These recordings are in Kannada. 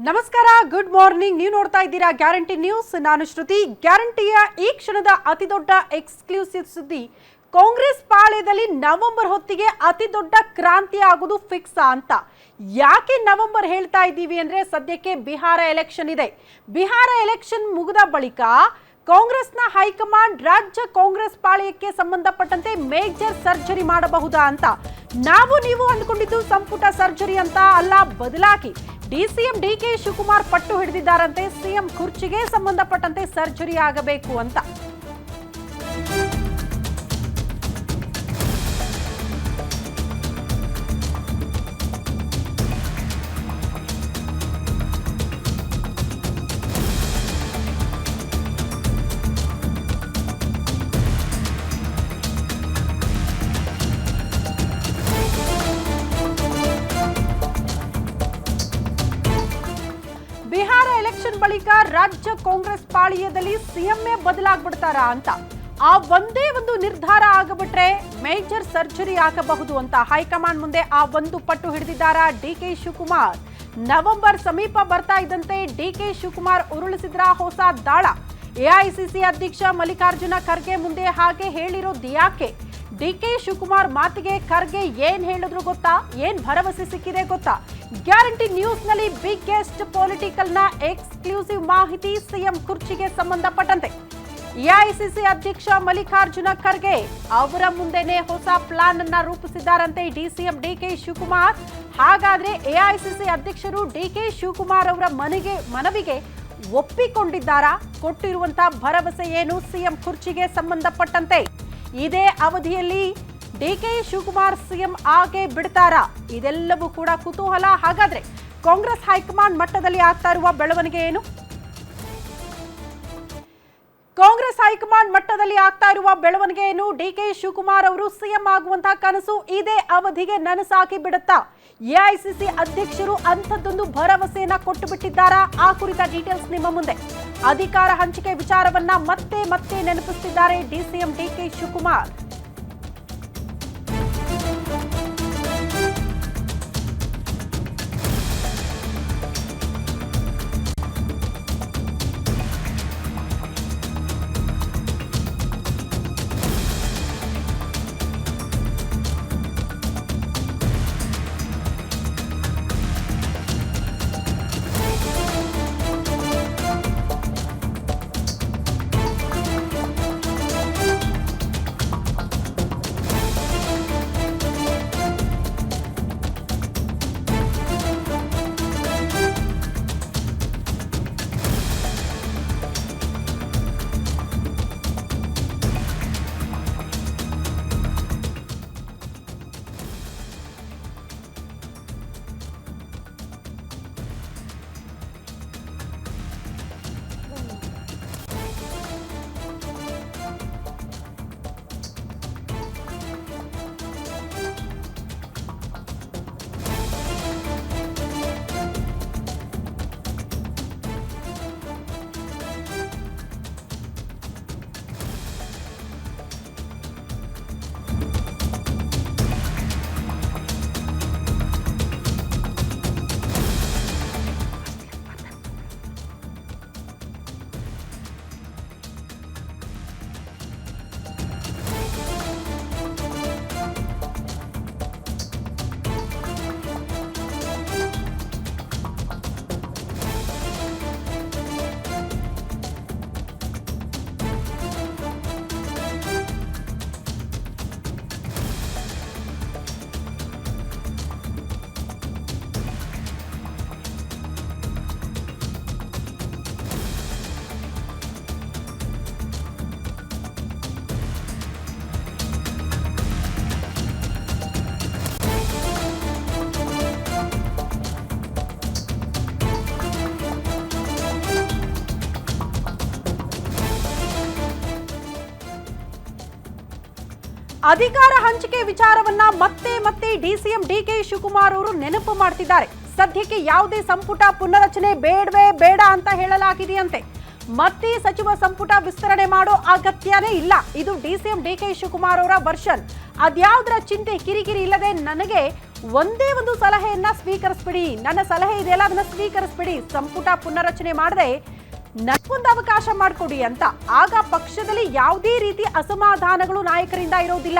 ನಮಸ್ಕಾರ, ಗುಡ್ ಮಾರ್ನಿಂಗ್. ನೀವು ನೋಡ್ತಾ ಇದ್ದೀರಾ ಗ್ಯಾರಂಟಿ ನ್ಯೂಸ್. ನಾನು ಶ್ರುತಿ. ಗ್ಯಾರಂಟಿಯ ಈ ಕ್ಷಣದ ಅತಿದೊಡ್ಡ ಎಕ್ಸ್ಕ್ಲೂಸಿವ್ ಸುದ್ದಿ, ಕಾಂಗ್ರೆಸ್ ಪಾಳ್ಯದಲ್ಲಿ ನವೆಂಬರ್ ಹೊತ್ತಿಗೆ ಅತಿ ದೊಡ್ಡ ಕ್ರಾಂತಿ ಆಗೋದು ಫಿಕ್ಸ್ ಅಂತ. ಯಾಕೆ ನವೆಂಬರ್ ಹೇಳ್ತಾ ಇದ್ದೀವಿ ಅಂದ್ರೆ, ಸದ್ಯಕ್ಕೆ ಬಿಹಾರ ಎಲೆಕ್ಷನ್ ಇದೆ. ಬಿಹಾರ ಎಲೆಕ್ಷನ್ ಮುಗಿದ ಬಳಿಕ ಕಾಂಗ್ರೆಸ್ನ ಹೈಕಮಾಂಡ್ ರಾಜ್ಯ ಕಾಂಗ್ರೆಸ್ ಪಾಳ್ಯಕ್ಕೆ ಸಂಬಂಧಪಟ್ಟಂತೆ ಮೇಜರ್ ಸರ್ಜರಿ ಮಾಡಬಹುದಾ ಅಂತ. ನೀವು ಅಂದ್ಕೊಂಡಿದ್ದು ಸಂಪುಟ ಸರ್ಜರಿ ಅಂತ ಅಲ್ಲ, ಬದಲಾಗಿ ಡಿಸಿಎಂ ಡಿಕೆ ಶಿವಕುಮಾರ್ ಪಟ್ಟು ಹಿಡಿದಿದ್ದಾರಂತೆ. ಸಿಎಂ ಕುರ್ಚಿಗೆ ಸಂಬಂಧಪಟ್ಟಂತೆ ಸರ್ಜರಿ ಆಗಬೇಕು ಅಂತ. ಬಿಹಾರ ಎಲೆಕ್ಷನ್ ಬಳಿಕ ರಾಜ್ಯ ಕಾಂಗ್ರೆಸ್ ಪಾಳ್ಯದಲ್ಲಿ ಸಿಎಂఏ ಬದಲಾಗ್ಬಿಡ್ತಾರಾ ಅಂತ. ಆ ಒಂದೇ ಒಂದು ನಿರ್ಧಾರ ಆಗಬಿಟ್ರೆ ಮೇಜರ್ ಸರ್ಜರಿ ಆಗಬಹುದು ಅಂತ ಹೈಕಮಾಂಡ್ ಮುಂದೆ ಆ ಒಂದು ಪಟ್ಟು ಹಿಡಿದಿದ್ದಾರಾ ಡಿಕೆ ಶಿವಕುಮಾರ್. ನವೆಂಬರ್ ಸಮೀಪ ಬರ್ತಾ ಇದ್ದಂತೆ ಡಿಕೆ ಶಿವಕುಮಾರ್ ಉರುಳಿಸಿದ್ರ ಹೊಸ ದಾಳ. ಎಐಸಿಸಿ ಅಧ್ಯಕ್ಷ ಮಲ್ಲಿಕಾರ್ಜುನ ಖರ್ಗೆ ಮುಂದೆ ಹಾಗೆ ಹೇಳಿರೋದು ಯಾಕೆ? ಡಿಕೆ ಶಿವಕುಮಾರ್ ಮಾತಿಗೆ ಖರ್ಗೆ ಏನ್ ಹೇಳಿದ್ರು ಗೊತ್ತಾ? ಏನ್ ಭರವಸೆ ಸಿಕ್ಕಿದೆ ಗೊತ್ತಾ? ಗ್ಯಾರಂಟಿ ನ್ಯೂಸ್ ನಲ್ಲಿ ಬಿಗ್ಗೆಸ್ಟ್ ಪೊಲಿಟಿಕಲ್ ನ ಎಕ್ಸ್ಕ್ಲೂಸಿವ್ ಮಾಹಿತಿ ಸಿಎಂ ಕುರ್ಚಿಗೆ ಸಂಬಂಧಪಟ್ಟಂತೆ. ಎಐಸಿಸಿ ಅಧ್ಯಕ್ಷ ಮಲ್ಲಿಕಾರ್ಜುನ ಖರ್ಗೆ ಅವರ ಮುಂದೆನೆ ಹೊಸ ಪ್ಲಾನ್ ಅನ್ನ ರೂಪಿಸಿದ್ದಾರಂತೆ ಡಿಸಿಎಂ ಡಿಕೆ ಶಿವಕುಮಾರ್. ಹಾಗಾದ್ರೆ ಎಐಸಿಸಿ ಅಧ್ಯಕ್ಷರು ಡಿಕೆ ಶಿವಕುಮಾರ್ ಅವರ ಮನವಿಗೆ ಒಪ್ಪಿಕೊಂಡಿದ್ದಾರಾ? ಕೊಟ್ಟಿರುವಂತಹ ಭರವಸೆ ಏನು ಸಿಎಂ ಕುರ್ಚಿಗೆ ಸಂಬಂಧಪಟ್ಟಂತೆ? ಇದೇ ಅವಧಿಯಲ್ಲಿ ಡಿಕೆ ಶಿವಕುಮಾರ್ ಸಿಎಂ ಆಗೇ ಬಿಡ್ತಾರಾ? ಇದೆಲ್ಲವೂ ಕೂಡ ಕುತೂಹಲ. ಹಾಗಾದ್ರೆ ಕಾಂಗ್ರೆಸ್ ಹೈಕಮಾಂಡ್ ಮಟ್ಟದಲ್ಲಿ ಆಗ್ತಾ ಇರುವ ಬೆಳವಣಿಗೆ ಏನು? ಕಾಂಗ್ರೆಸ್ ಹೈಕಮಾಂಡ್ ಮಟ್ಟದಲ್ಲಿ ಆಗ್ತಾ ಇರುವ ಬೆಳವಣಿಗೆ ಏನು? ಡಿಕೆ ಶಿವಕುಮಾರ್ ಅವರು ಸಿಎಂ ಆಗುವಂತಹ ಕನಸು ಇದೇ ಅವಧಿಗೆ ನನಸಾಗಿ ಬಿಡುತ್ತಾ? ಎಐಸಿಸಿ ಅಧ್ಯಕ್ಷರು ಅಂಥದ್ದೊಂದು ಭರವಸೆಯನ್ನ ಕೊಟ್ಟು ಬಿಟ್ಟಿದ್ದಾರಾ? ಆ ಕುರಿತ ಡೀಟೇಲ್ಸ್ ನಿಮ್ಮ ಮುಂದೆ. ಅಧಿಕಾರ ಹಂಚಿಕೆ ವಿಚಾರವನ್ನ ಮತ್ತೆ ಮತ್ತೆ ನೆನಪಿಸುತ್ತಿದ್ದಾರೆ ಡಿಸಿಎಂ ಡಿಕೆ ಶಿವಕುಮಾರ್. ಅಧಿಕಾರ ಹಂಚಿಕೆ ವಿಚಾರವನ್ನ ಮತ್ತೆ ಮತ್ತೆ ಡಿಸಿಎಂ ಡಿಕೆ ಶಿವಕುಮಾರ್ ಅವರು ನೆನಪು ಮಾಡ್ತಿದ್ದಾರೆ. ಸದ್ಯಕ್ಕೆ ಯಾವುದೇ ಸಂಪುಟ ಪುನರಚನೆ ಬೇಡ ಅಂತ ಹೇಳಲಾಗಿದೆಯಂತೆ. ಮತ್ತೆ ಸಚಿವ ಸಂಪುಟ ವಿಸ್ತರಣೆ ಮಾಡೋ ಅಗತ್ಯನೇ ಇಲ್ಲ. ಇದು ಡಿಸಿಎಂ ಡಿಕೆ ಶಿವಕುಮಾರ್ ಅವರ ವರ್ಷನ್. ಅದ್ಯಾವುದರ ಚಿಂತೆ ಕಿರಿಕಿರಿ ಇಲ್ಲದೆ ನನಗೆ ಒಂದೇ ಒಂದು ಸಲಹೆಯನ್ನ ಸ್ವೀಕರಿಸ್ಬಿಡಿ, ನನ್ನ ಸಲಹೆ ಇದೆಯಲ್ಲ ಅದನ್ನ ಸ್ವೀಕರಿಸ್ಬಿಡಿ, ಸಂಪುಟ ಪುನರಚನೆ ಮಾಡದೆ ನನಗೊಂದು ಅವಕಾಶ ಮಾಡಿಕೊಡಿ ಅಂತ. ಆಗ ಪಕ್ಷದಲ್ಲಿ ಯಾವುದೇ ರೀತಿ ಅಸಮಾಧಾನಗಳು ನಾಯಕರಿಂದ ಇರೋದಿಲ್ಲ.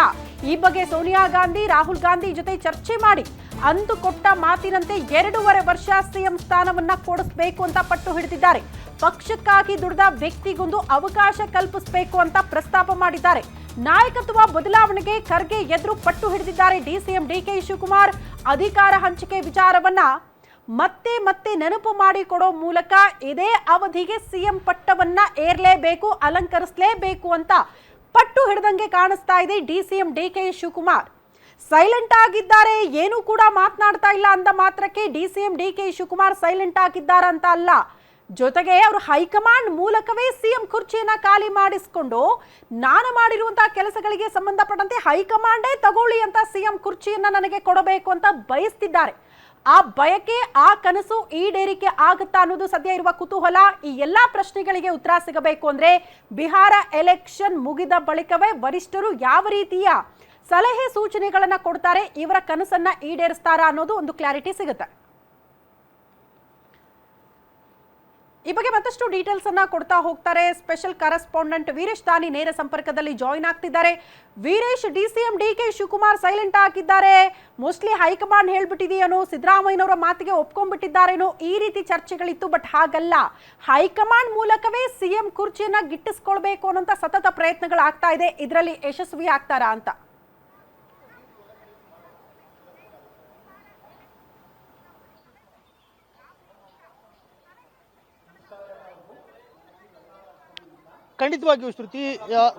ಈ ಬಗ್ಗೆ ಸೋನಿಯಾ ಗಾಂಧಿ, ರಾಹುಲ್ ಗಾಂಧಿ ಜೊತೆ ಚರ್ಚೆ ಮಾಡಿ ಅಂದು ಕೊಟ್ಟ ಮಾತಿನಂತೆ 2.5 ವರ್ಷ ಸಿಎಂ ಸ್ಥಾನವನ್ನ ಕೊಡಿಸಬೇಕು ಅಂತ ಪಟ್ಟು ಹಿಡಿದಿದ್ದಾರೆ. ಪಕ್ಷಕ್ಕಾಗಿ ದುಡಿದ ವ್ಯಕ್ತಿಗೊಂದು ಅವಕಾಶ ಕಲ್ಪಿಸಬೇಕು ಅಂತ ಪ್ರಸ್ತಾಪ ಮಾಡಿದ್ದಾರೆ. ನಾಯಕತ್ವ ಬದಲಾವಣೆಗೆ ಖರ್ಗೆ ಎದುರು ಪಟ್ಟು ಹಿಡಿದಿದ್ದಾರೆ ಡಿಸಿಎಂ ಡಿಕೆ ಶಿವಕುಮಾರ್. ಅಧಿಕಾರ ಹಂಚಿಕೆ ವಿಚಾರವನ್ನ ಮತ್ತೆ ಮತ್ತೆ ನೆನಪು ಮಾಡಿಕೊಡೋ ಮೂಲಕ ಇದೇ ಅವಧಿಗೆ ಸಿಎಂ ಪಟ್ಟವನ್ನ ಏರ್ಲೇಬೇಕು, ಅಲಂಕರಿಸಲೇಬೇಕು ಅಂತ ಪಟ್ಟು ಹಿಡಿದಂಗೆ ಕಾಣಿಸ್ತಾ ಇದೆ ಡಿಸಿಎಂ ಡಿಕೆ ಶಿವಕುಮಾರ್. ಸೈಲೆಂಟ್ ಆಗಿದ್ದಾರೆ, ಏನು ಕೂಡ ಮಾತನಾಡ್ತಾ ಇಲ್ಲ ಅಂದ ಮಾತ್ರಕ್ಕೆ ಡಿಸಿಎಂ ಡಿಕೆ ಶಿವಕುಮಾರ್ ಸೈಲೆಂಟ್ ಆಗಿದ್ದಾರಂತ ಅಲ್ಲ. ಜೊತೆಗೆ ಅವರು ಹೈಕಮಾಂಡ್ ಮೂಲಕವೇ ಸಿಎಂ ಕುರ್ಚಿಯನ್ನ ಖಾಲಿ ಮಾಡಿಸಿಕೊಂಡು ನಾನು ಮಾಡಿರುವಂತಹ ಕೆಲಸಗಳಿಗೆ ಸಂಬಂಧಪಟ್ಟಂತೆ ಹೈಕಮಾಂಡೇ ತಗೊಳ್ಳಿ ಅಂತ ಸಿಎಂ ಕುರ್ಚಿಯನ್ನ ನನಗೆ ಕೊಡಬೇಕು ಅಂತ ಬಯಸ್ತಿದ್ದಾರೆ. ಆ ಬಯಕೆ, ಆ ಕನಸು ಈಡೇರಿಕೆ ಆಗುತ್ತಾ ಅನ್ನೋದು ಸದ್ಯ ಇರುವ ಕುತೂಹಲ. ಈ ಎಲ್ಲಾ ಪ್ರಶ್ನೆಗಳಿಗೆ ಉತ್ತರ ಸಿಗಬೇಕು ಅಂದ್ರೆ ಬಿಹಾರ ಎಲೆಕ್ಷನ್ ಮುಗಿದ ಬಳಿಕವೇ ವರಿಷ್ಠರು ಯಾವ ರೀತಿಯ ಸಲಹೆ ಸೂಚನೆಗಳನ್ನ ಕೊಡ್ತಾರೆ, ಇವರ ಕನಸನ್ನ ಈಡೇರಿಸ್ತಾರಾ ಅನ್ನೋದು ಒಂದು ಕ್ಲಾರಿಟಿ ಸಿಗುತ್ತೆ. ಈ ಬಗ್ಗೆ ಮತ್ತಷ್ಟು ಡೀಟೇಲ್ಸ್ ಅನ್ನ ಕೊಡ್ತಾ ಹೋಗ್ತಾರೆ ಸ್ಪೆಷಲ್ ಕರೆಸ್ಪಾಂಡೆಂಟ್ ವೀರೇಶ್ ದಾನಿ ನೇರ ಸಂಪರ್ಕದಲ್ಲಿ ಜಾಯಿನ್ ಆಗ್ತಿದ್ದಾರೆ. Veeresh, DCM DK Shivakumar silent ಆಗಿದ್ದಾರೆ, ಮೋಸ್ಟ್ಲಿ ಹೈಕಮಾಂಡ್ ಹೇಳ್ಬಿಟ್ಟಿದೆಯೇನೋ, ಸಿದ್ದರಾಮಯ್ಯನವರ ಮಾತಿಗೆ ಒಪ್ಕೊಂಡ್ಬಿಟ್ಟಿದ್ದಾರೇನೋ, ಈ ರೀತಿ ಚರ್ಚೆಗಳಿತ್ತು. ಬಟ್ ಹಾಗಲ್ಲ, ಹೈಕಮಾಂಡ್ ಮೂಲಕವೇ ಸಿಎಂ ಕುರ್ಚಿಯನ್ನ ಗಿಟ್ಟಿಸ್ಕೊಳ್ಬೇಕು ಅನ್ನೋಂಥ ಸತತ ಪ್ರಯತ್ನಗಳಾಗ್ತಾ ಇದೆ. ಇದರಲ್ಲಿ ಯಶಸ್ವಿ ಆಗ್ತಾರಾ ಅಂತ? ಖಂಡಿತವಾಗಿಯೂ ಶ್ರುತಿ,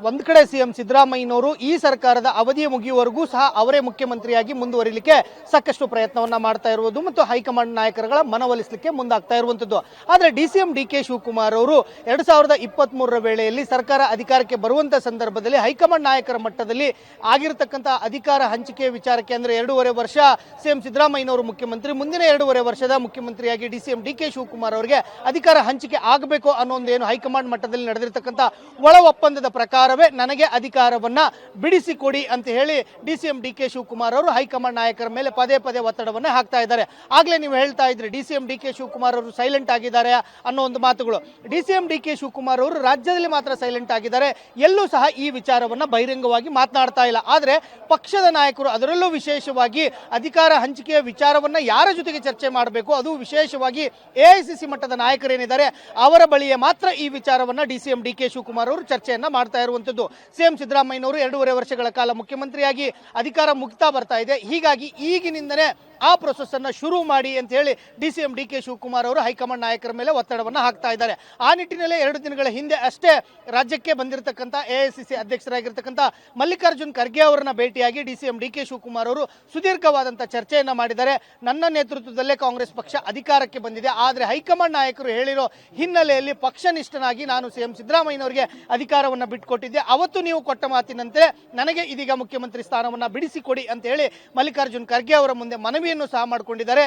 ಒಂದ್ ಕಡೆ ಸಿಎಂ ಸಿದ್ದರಾಮಯ್ಯನವರು ಈ ಸರ್ಕಾರದ ಅವಧಿ ಮುಗಿಯುವವರೆಗೂ ಸಹ ಅವರೇ ಮುಖ್ಯಮಂತ್ರಿಯಾಗಿ ಮುಂದುವರಿಲಿಕ್ಕೆ ಸಾಕಷ್ಟು ಪ್ರಯತ್ನವನ್ನ ಮಾಡ್ತಾ ಇರುವುದು ಮತ್ತು ಹೈಕಮಾಂಡ್ ನಾಯಕರುಗಳ ಮನವೊಲಿಸಲಿಕ್ಕೆ ಮುಂದಾಗ್ತಾ ಇರುವಂತದ್ದು. ಆದ್ರೆ ಡಿಸಿಎಂ ಡಿಕೆ ಶಿವಕುಮಾರ್ ಅವರು 2023ರ ವೇಳೆಯಲ್ಲಿ ಸರ್ಕಾರ ಅಧಿಕಾರಕ್ಕೆ ಬರುವಂತ ಸಂದರ್ಭದಲ್ಲಿ ಹೈಕಮಾಂಡ್ ನಾಯಕರ ಮಟ್ಟದಲ್ಲಿ ಆಗಿರತಕ್ಕಂಥ ಅಧಿಕಾರ ಹಂಚಿಕೆ ವಿಚಾರಕ್ಕೆ, ಅಂದ್ರೆ 2.5 ವರ್ಷ ಸಿಎಂ ಸಿದ್ದರಾಮಯ್ಯನವರು ಮುಖ್ಯಮಂತ್ರಿ, ಮುಂದಿನ 2.5 ವರ್ಷದ ಮುಖ್ಯಮಂತ್ರಿಯಾಗಿ ಡಿಸಿಎಂ ಡಿಕೆ ಶಿವಕುಮಾರ್ ಅವರಿಗೆ ಅಧಿಕಾರ ಹಂಚಿಕೆ ಆಗಬೇಕು ಅನ್ನೋ ಒಂದು ಹೈಕಮಾಂಡ್ ಮಟ್ಟದಲ್ಲಿ ನಡೆದಿರತಕ್ಕಂಥ ಒಳ ಒಪ್ಪಂದದ ಪ್ರಕಾರವೇ ನನಗೆ ಅಧಿಕಾರವನ್ನ ಬಿಡಿಸಿಕೊಡಿ ಅಂತ ಹೇಳಿ ಡಿಸಿಎಂ ಡಿಕೆ ಶಿವಕುಮಾರ್ ಅವರು ಹೈಕಮಾಂಡ್ ನಾಯಕರ ಮೇಲೆ ಪದೇ ಪದೇ ಒತ್ತಡವನ್ನ ಹಾಕ್ತಾ ಇದ್ದಾರೆ. ಆಗ್ಲೇ ನೀವು ಹೇಳ್ತಾ ಇದ್ರಿ ಡಿಸಿಎಂ ಡಿಕೆ ಶಿವಕುಮಾರ್ ಅವರು ಸೈಲೆಂಟ್ ಆಗಿದ್ದಾರೆ ಅನ್ನೋ ಒಂದು ಮಾತುಗಳು. ಡಿಸಿಎಂ ಡಿಕೆ ಶಿವಕುಮಾರ್ ಅವರು ರಾಜ್ಯದಲ್ಲಿ ಮಾತ್ರ ಸೈಲೆಂಟ್ ಆಗಿದ್ದಾರೆ, ಎಲ್ಲೂ ಸಹ ಈ ವಿಚಾರವನ್ನ ಬಹಿರಂಗವಾಗಿ ಮಾತನಾಡ್ತಾ ಇಲ್ಲ. ಆದ್ರೆ ಪಕ್ಷದ ನಾಯಕರು, ಅದರಲ್ಲೂ ವಿಶೇಷವಾಗಿ ಅಧಿಕಾರ ಹಂಚಿಕೆಯ ವಿಚಾರವನ್ನ ಯಾರ ಜೊತೆಗೆ ಚರ್ಚೆ ಮಾಡಬೇಕು, ಅದು ವಿಶೇಷವಾಗಿ ಎಐಸಿಸಿ ಮಟ್ಟದ ನಾಯಕರೇನಿದ್ದಾರೆ ಅವರ ಬಳಿಯೇ ಮಾತ್ರ ಈ ವಿಚಾರವನ್ನ ಡಿಸಿಎಂ ಡಿಕೆ ಶಿವಕುಮಾರ್ ಅವರು ಚರ್ಚೆಯನ್ನ ಮಾಡ್ತಾ ಇರುವಂತದ್ದು. ಸಿಎಂ ಸಿದ್ದರಾಮಯ್ಯನವರು 2.5 ವರ್ಷಗಳ ಕಾಲ ಮುಖ್ಯಮಂತ್ರಿಯಾಗಿ ಅಧಿಕಾರ ಮುಗ್ತಾ ಬರ್ತಾ ಇದೆ. ಹೀಗಾಗಿ ಈಗಿನಿಂದನೇ ಆ ಪ್ರೊಸೆಸ್ ಅನ್ನ ಶುರು ಮಾಡಿ ಅಂತ ಹೇಳಿ ಡಿಸಿಎಂ ಡಿಕೆ ಶಿವಕುಮಾರ್ ಅವರು ಹೈಕಮಾಂಡ್ ನಾಯಕರ ಮೇಲೆ ಒತ್ತಡವನ್ನ ಹಾಕ್ತಾ ಇದ್ದಾರೆ. ಆ ನಿಟ್ಟಿನಲ್ಲಿ 2 ದಿನಗಳ ಹಿಂದೆ ಅಷ್ಟೇ ರಾಜ್ಯಕ್ಕೆ ಬಂದಿರತಕ್ಕಂಥ ಎಐಸಿಸಿ ಅಧ್ಯಕ್ಷರಾಗಿರ್ತಕ್ಕಂಥ ಮಲ್ಲಿಕಾರ್ಜುನ್ ಖರ್ಗೆ ಅವರನ್ನ ಭೇಟಿಯಾಗಿ ಡಿಸಿಎಂ ಡಿಕೆ ಶಿವಕುಮಾರ್ ಅವರು ಸುದೀರ್ಘವಾದಂಥ ಚರ್ಚೆಯನ್ನ ಮಾಡಿದ್ದಾರೆ. ನನ್ನ ನೇತೃತ್ವದಲ್ಲೇ ಕಾಂಗ್ರೆಸ್ ಪಕ್ಷ ಅಧಿಕಾರಕ್ಕೆ ಬಂದಿದೆ, ಆದರೆ ಹೈಕಮಾಂಡ್ ನಾಯಕರು ಹೇಳಿರೋ ಹಿನ್ನೆಲೆಯಲ್ಲಿ ಪಕ್ಷನಿಷ್ಠನಾಗಿ ನಾನು ಸಿಎಂ ಸಿದ್ದರಾಮಯ್ಯನವರಿಗೆ ಅಧಿಕಾರವನ್ನ ಬಿಟ್ಟುಕೊಟ್ಟಿದ್ದೆ. ಅವತ್ತು ನೀವು ಕೊಟ್ಟ ಮಾತಿನಂತೆ ನನಗೆ ಇದೀಗ ಮುಖ್ಯಮಂತ್ರಿ ಸ್ಥಾನವನ್ನ ಬಿಡಿಸಿಕೊಡಿ ಅಂತ ಹೇಳಿ ಮಲ್ಲಿಕಾರ್ಜುನ್ ಖರ್ಗೆ ಅವರ ಮುಂದೆ ಮನವಿ ಸಹ ಮಾಡಿಕೊಂಡಿದ್ದಾರೆ.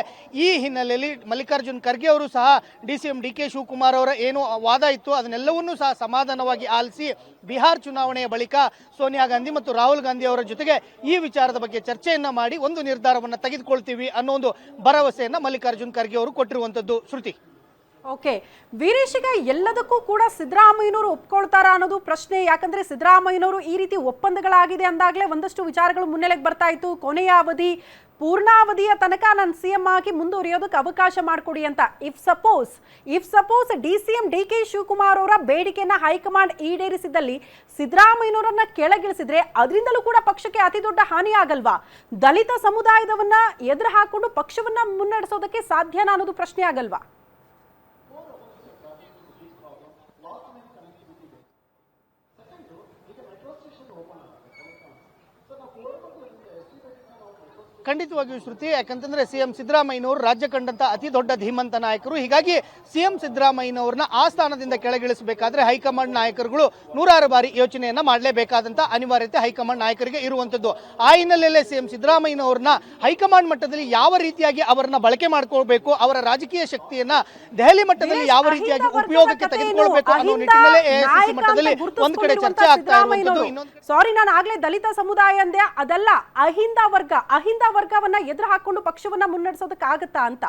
ಈ ಹಿನ್ನೆಲೆಯಲ್ಲಿ ಮಲ್ಲಿಕಾರ್ಜುನ್ ಖರ್ಗೆ ಅವರು ಸಹ ಡಿಸಿಎಂ ಡಿಕೆ ಶಿವಕುಮಾರ್ ಅವರ ಏನು ವಾದ ಇತ್ತು ಅದನ್ನೆಲ್ಲವನ್ನೂ ಸಹ ಸಮಾಧಾನವಾಗಿ ಆಲಿಸಿ ಬಿಹಾರ ಚುನಾವಣೆಯ ಬಳಿಕ ಸೋನಿಯಾ ಗಾಂಧಿ ಮತ್ತು ರಾಹುಲ್ ಗಾಂಧಿ ಅವರ ಜೊತೆಗೆ ಈ ವಿಚಾರದ ಬಗ್ಗೆ ಚರ್ಚೆಯನ್ನ ಮಾಡಿ ಒಂದು ನಿರ್ಧಾರವನ್ನು ತೆಗೆದುಕೊಳ್ತೀವಿ ಅನ್ನೋ ಒಂದು ಭರವಸೆಯನ್ನ ಮಲ್ಲಿಕಾರ್ಜುನ್ ಖರ್ಗೆ ಅವರು ಕೊಟ್ಟಿರುವಂತದ್ದು. ಶ್ರುತಿ, ಓಕೆ ವೀರೇಶ್, ಈಗ ಎಲ್ಲದಕ್ಕೂ ಕೂಡ ಸಿದ್ದರಾಮಯ್ಯನವರು ಒಪ್ಕೊಳ್ತಾರಾ ಅನ್ನೋದು ಪ್ರಶ್ನೆ. ಯಾಕಂದ್ರೆ ಸಿದ್ದರಾಮಯ್ಯನವರು ಈ ರೀತಿ ಒಪ್ಪಂದಗಳಾಗಿದೆ ಅಂದಾಗಲೇ ಒಂದಷ್ಟು ವಿಚಾರಗಳು ಮುನ್ನೆಲೆಗೆ ಬರ್ತಾ ಇತ್ತು. ಕೊನೆಯ ಅವಧಿ, ಪೂರ್ಣಾವಧಿಯ ತನಕ ನಾನು ಸಿಎಂ ಆಗಿ ಮುಂದುವರಿಯೋದಕ್ಕೆ ಅವಕಾಶ ಮಾಡಿಕೊಡಿ ಅಂತ. If suppose DCM DK Shivakumar ಅವರ ಬೇಡಿಕೆಯನ್ನ ಹೈಕಮಾಂಡ್ ಈಡೇರಿಸಿದಲ್ಲಿ ಸಿದ್ದರಾಮಯ್ಯನವರನ್ನ ಕೆಳಗಿಳಿಸಿದ್ರೆ ಅದರಿಂದಲೂ ಕೂಡ ಪಕ್ಷಕ್ಕೆ ಅತಿ ದೊಡ್ಡ ಹಾನಿ ಆಗಲ್ವಾ? ದಲಿತ ಸಮುದಾಯದವನ್ನ ಎದುರು ಹಾಕೊಂಡು ಪಕ್ಷವನ್ನ ಮುನ್ನಡೆಸೋದಕ್ಕೆ ಸಾಧ್ಯನಾ ಅನ್ನೋದು ಪ್ರಶ್ನೆ ಆಗಲ್ವಾ? ಖಂಡಿತವಾಗಿಯೂ ಶ್ರುತಿ, ಯಾಕಂತಂದ್ರೆ ಸಿಎಂ ಸಿದ್ದರಾಮಯ್ಯನವರು ರಾಜ್ಯ ಕಂಡಂತ ಅತಿ ದೊಡ್ಡ ಧೀಮಂತ ನಾಯಕರು. ಹೀಗಾಗಿ ಸಿಎಂ ಸಿದ್ದರಾಮಯ್ಯನವ್ರನ್ನ ಆ ಸ್ಥಾನದಿಂದ ಕೆಳಗಿಳಿಸಬೇಕಾದ್ರೆ ಹೈಕಮಾಂಡ್ ನಾಯಕರುಗಳು ನೂರಾರು ಬಾರಿ ಯೋಚನೆಯನ್ನ ಮಾಡಲೇಬೇಕಾದಂತ ಅನಿವಾರ್ಯತೆ ಹೈಕಮಾಂಡ್ ನಾಯಕರಿಗೆ ಇರುವಂತದ್ದು. ಆ ಹಿನ್ನೆಲೆಯಲ್ಲೇ ಸಿಎಂ ಸಿದ್ದರಾಮಯ್ಯನವ್ರನ್ನ ಹೈಕಮಾಂಡ್ ಮಟ್ಟದಲ್ಲಿ ಯಾವ ರೀತಿಯಾಗಿ ಅವರನ್ನ ಬಳಕೆ ಮಾಡ್ಕೊಳ್ಬೇಕು, ಅವರ ರಾಜಕೀಯ ಶಕ್ತಿಯನ್ನ ದೆಹಲಿ ಮಟ್ಟದಲ್ಲಿ ಯಾವ ರೀತಿಯಾಗಿ ಉಪಯೋಗಕ್ಕೆ ತೆಗೆದುಕೊಳ್ಬೇಕು ಅನ್ನೋ ನಿಟ್ಟಿನಲ್ಲೇ ಎಐಸಿಸಿ ಮಟ್ಟದಲ್ಲಿ ಒಂದ್ ಕಡೆ ಚರ್ಚೆ ಆಗ್ತಾ ಇರುವಂತದ್ದು. ಸಾರಿ, ನಾನು ಆಗ್ಲೇ ದಲಿತ ಸಮುದಾಯ ಅಂದೆ, ಅದಲ್ಲ ಅಹಿಂದ ವರ್ಗವನ್ನ ಎದುರು ಹಾಕೊಂಡು ಪಕ್ಷವನ್ನ ಮುನ್ನಡೆಸೋದಕ್ಕಾಗತ್ತಾ ಅಂತ.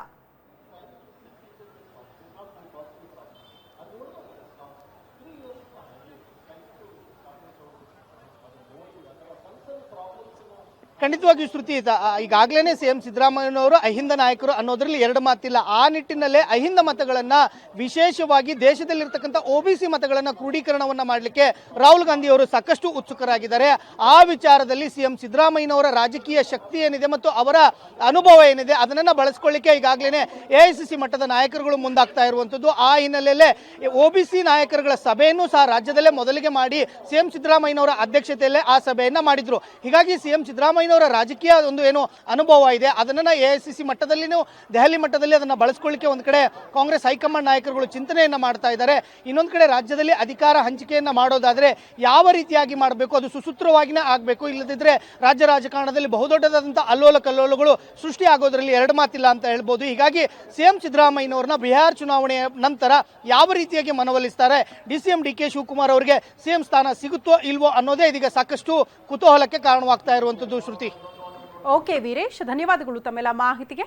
ಖಂಡಿತವಾಗಿಯೂ ಶ್ರುತಿ, ಈಗಾಗಲೇ ಸಿಎಂ ಸಿದ್ದರಾಮಯ್ಯನವರು ಅಹಿಂದ ನಾಯಕರು ಅನ್ನೋದ್ರಲ್ಲಿ ಎರಡು ಮಾತಿಲ್ಲ. ಆ ನಿಟ್ಟಿನಲ್ಲೇ ಅಹಿಂದ ಮತಗಳನ್ನ ವಿಶೇಷವಾಗಿ ದೇಶದಲ್ಲಿರ್ತಕ್ಕಂಥ OBC ಮತಗಳನ್ನ ಕ್ರೋಢೀಕರಣವನ್ನ ಮಾಡಲಿಕ್ಕೆ ರಾಹುಲ್ ಗಾಂಧಿ ಅವರು ಸಾಕಷ್ಟು ಉತ್ಸುಕರಾಗಿದ್ದಾರೆ. ಆ ವಿಚಾರದಲ್ಲಿ ಸಿಎಂ ಸಿದ್ದರಾಮಯ್ಯನವರ ರಾಜಕೀಯ ಶಕ್ತಿ ಏನಿದೆ ಮತ್ತು ಅವರ ಅನುಭವ ಏನಿದೆ ಅದನ್ನ ಬಳಸ್ಕೊಳ್ಳಿಕ್ಕೆ ಈಗಾಗಲೇ ಎಐಸಿಸಿ ಮಟ್ಟದ ನಾಯಕರುಗಳು ಮುಂದಾಗ್ತಾ ಇರುವಂತದ್ದು. ಆ ಹಿನ್ನೆಲೆಯಲ್ಲೇ OBC ನಾಯಕರುಗಳ ಸಭೆಯನ್ನು ಸಹ ರಾಜ್ಯದಲ್ಲೇ ಮೊದಲಿಗೆ ಮಾಡಿ ಸಿಎಂ ಸಿದ್ದರಾಮಯ್ಯನವರ ಅಧ್ಯಕ್ಷತೆಯಲ್ಲೇ ಆ ಸಭೆಯನ್ನ ಮಾಡಿದ್ರು. ಹೀಗಾಗಿ ಸಿಎಂ ಸಿದ್ದರಾಮಯ್ಯ ರಾಜಕೀಯ ಒಂದು ಏನು ಅನುಭವ ಇದೆ ಅದನ್ನ ಎಐಸಿಸಿ ಮಟ್ಟದಲ್ಲಿ ದೆಹಲಿ ಮಟ್ಟದಲ್ಲಿ ಅದನ್ನ ಬಳಸ್ಕೊಳ್ಳಿಕ್ಕೆ ಒಂದ್ ಕಡೆ ಕಾಂಗ್ರೆಸ್ ಹೈಕಮಾಂಡ್ ನಾಯಕರುಗಳು ಚಿಂತನೆಯನ್ನ ಮಾಡ್ತಾ ಇದ್ದಾರೆ. ಇನ್ನೊಂದ್ ಕಡೆ ರಾಜ್ಯದಲ್ಲಿ ಅಧಿಕಾರ ಹಂಚಿಕೆಯನ್ನ ಮಾಡೋದಾದ್ರೆ ಯಾವ ರೀತಿಯಾಗಿ ಮಾಡಬೇಕು, ಅದು ಸುಸೂತ್ರವಾಗಿನೇ ಆಗಬೇಕು. ಇಲ್ಲದಿದ್ರೆ ರಾಜ್ಯ ರಾಜಕಾರಣದಲ್ಲಿ ಬಹುದೊಡ್ಡದಾದಂತಹ ಅಲ್ಲೋಲ ಕಲ್ಲೋಲಗಳು ಸೃಷ್ಟಿ ಆಗೋದ್ರಲ್ಲಿ ಎರಡು ಮಾತಿಲ್ಲ ಅಂತ ಹೇಳ್ಬೋದು. ಹೀಗಾಗಿ ಸಿಎಂ ಸಿದ್ದರಾಮಯ್ಯನವ್ರನ್ನ ಬಿಹಾರ ಚುನಾವಣೆಯ ನಂತರ ಯಾವ ರೀತಿಯಾಗಿ ಮನವೊಲಿಸ್ತಾರೆ, DCM DK ಶಿವಕುಮಾರ್ ಅವರಿಗೆ ಸಿಎಂ ಸ್ಥಾನ ಸಿಗುತ್ತೋ ಇಲ್ವೋ ಅನ್ನೋದೇ ಇದೀಗ ಸಾಕಷ್ಟು ಕುತೂಹಲಕ್ಕೆ ಕಾರಣವಾಗ್ತಾ ಇರುವಂತದ್ದು ಶ್ರುತಿ. ಓಕೆ ವೀರೇಶ್, ಧನ್ಯವಾದಗಳು ತಮ್ಮೆಲ್ಲ ಮಾಹಿತಿಗೆ.